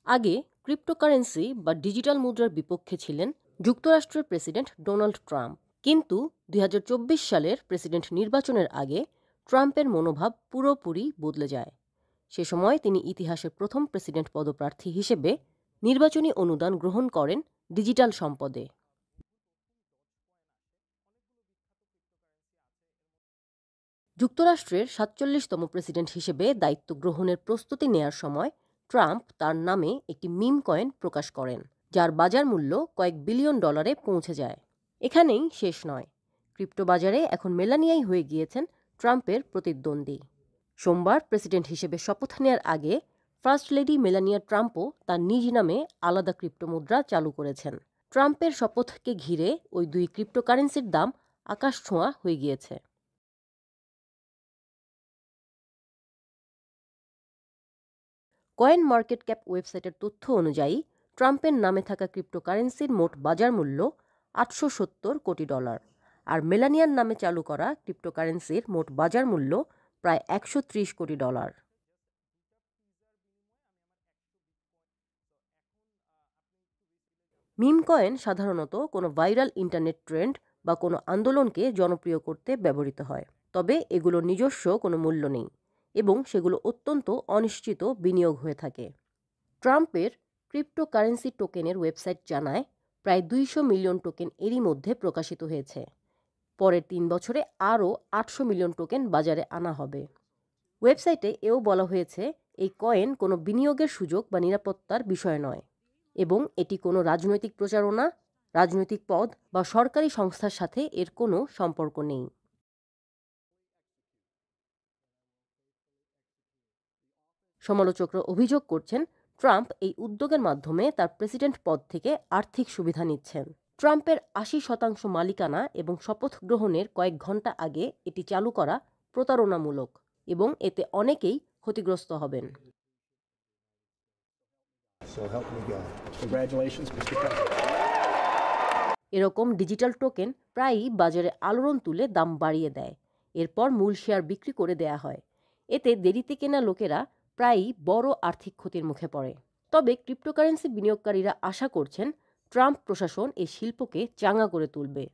আগে ক্রিপ্টোকারেন্সি বা ডিজিটাল মুদ্রার বিপক্ষে ছিলেন যুক্তরাষ্ট্রের প্রেসিডেন্ট ডোনাল্ড ট্রাম্প। কিন্তু ২০২৪ সালের প্রেসিডেন্ট নির্বাচনের আগে ট্রাম্পের মনোভাব পুরোপুরি বদলে যায়। সে সময় তিনি ইতিহাসের প্রথম প্রেসিডেন্ট পদপ্রার্থী হিসেবে নির্বাচনী অনুদান গ্রহণ করেন ডিজিটাল সম্পদে। যুক্তরাষ্ট্রের ৪৭তম প্রেসিডেন্ট হিসেবে দায়িত্ব গ্রহণের প্রস্তুতি নেয়ার সময় ট্রাম্প তার নামে একটি মিম কয়েন প্রকাশ করেন, যার বাজার মূল্য কয়েক বিলিয়ন ডলারে পৌঁছে যায়। এখানেই শেষ নয়, ক্রিপ্টো বাজারে এখন মেলানিয়াই হয়ে গিয়েছেন ট্রাম্পের প্রতিদ্বন্দ্বী। সোমবার প্রেসিডেন্ট হিসেবে শপথ নেয়ার আগে ফার্স্ট লেডি মেলানিয়া ট্রাম্পও তার নিজ নামে আলাদা ক্রিপ্টো মুদ্রা চালু করেছেন। ট্রাম্পের শপথকে ঘিরে ওই দুই ক্রিপ্টোকারেন্সির দাম আকাশছোঁয়া হয়ে গিয়েছে। কয়েন মার্কেট ক্যাপ ওয়েবসাইটের তথ্য অনুযায়ী ট্রাম্পের নামে থাকা ক্রিপ্টোকারেন্সির মোট বাজার মূল্য $870 কোটি, আর মেলানিয়ার নামে চালু করা ক্রিপ্টোকারেন্সির মোট বাজার মূল্য প্রায় $130 কোটি। মিম কয়েন সাধারণত কোনো ভাইরাল ইন্টারনেট ট্রেন্ড বা কোনো আন্দোলনকে জনপ্রিয় করতে ব্যবহৃত হয়, তবে এগুলোর নিজস্ব কোনো মূল্য নেই এবং সেগুলো অত্যন্ত অনিশ্চিত বিনিয়োগ হয়ে থাকে। ট্রাম্পের ক্রিপ্টোকারেন্সি টোকেনের ওয়েবসাইট জানায় প্রায় ২০০ মিলিয়ন টোকেন এরই মধ্যে প্রকাশিত হয়েছে। পরের ৩ বছরে আরও ৮০০ মিলিয়ন টোকেন বাজারে আনা হবে। ওয়েবসাইটে এও বলা হয়েছে এই কয়েন কোনো বিনিয়োগের সুযোগ বা নিরাপত্তার বিষয় নয় এবং এটি কোনো রাজনৈতিক প্রচারণা, রাজনৈতিক পদ বা সরকারি সংস্থার সাথে এর কোনো সম্পর্ক নেই। সমালোচকরা অভিযোগ করছেন ট্রাম্প এই উদ্যোগের মাধ্যমে তার প্রেসিডেন্ট পদ থেকে আর্থিক সুবিধা নিচ্ছেন। ট্রাম্পের ৮০% মালিকানা এবং শপথ গ্রহণের কয়েক ঘন্টা আগে এটি চালু করা প্রতারণামূলক এবং এতে অনেকেই ক্ষতিগ্রস্ত হবেন। এরকম ডিজিটাল টোকেন প্রায়ই বাজারে আলোড়ন তুলে দাম বাড়িয়ে দেয়, এরপর মূল শেয়ার বিক্রি করে দেয়া হয়। এতে দেরিতে কেনা লোকেরা প্রায়ই বড় আর্থিক ক্ষতির মুখে পড়ে। তবে ক্রিপ্টোকারেন্সি বিনিয়োগকারীরা আশা করছেন ট্রাম্প প্রশাসন এই শিল্পকে চাঙা করে তুলবে।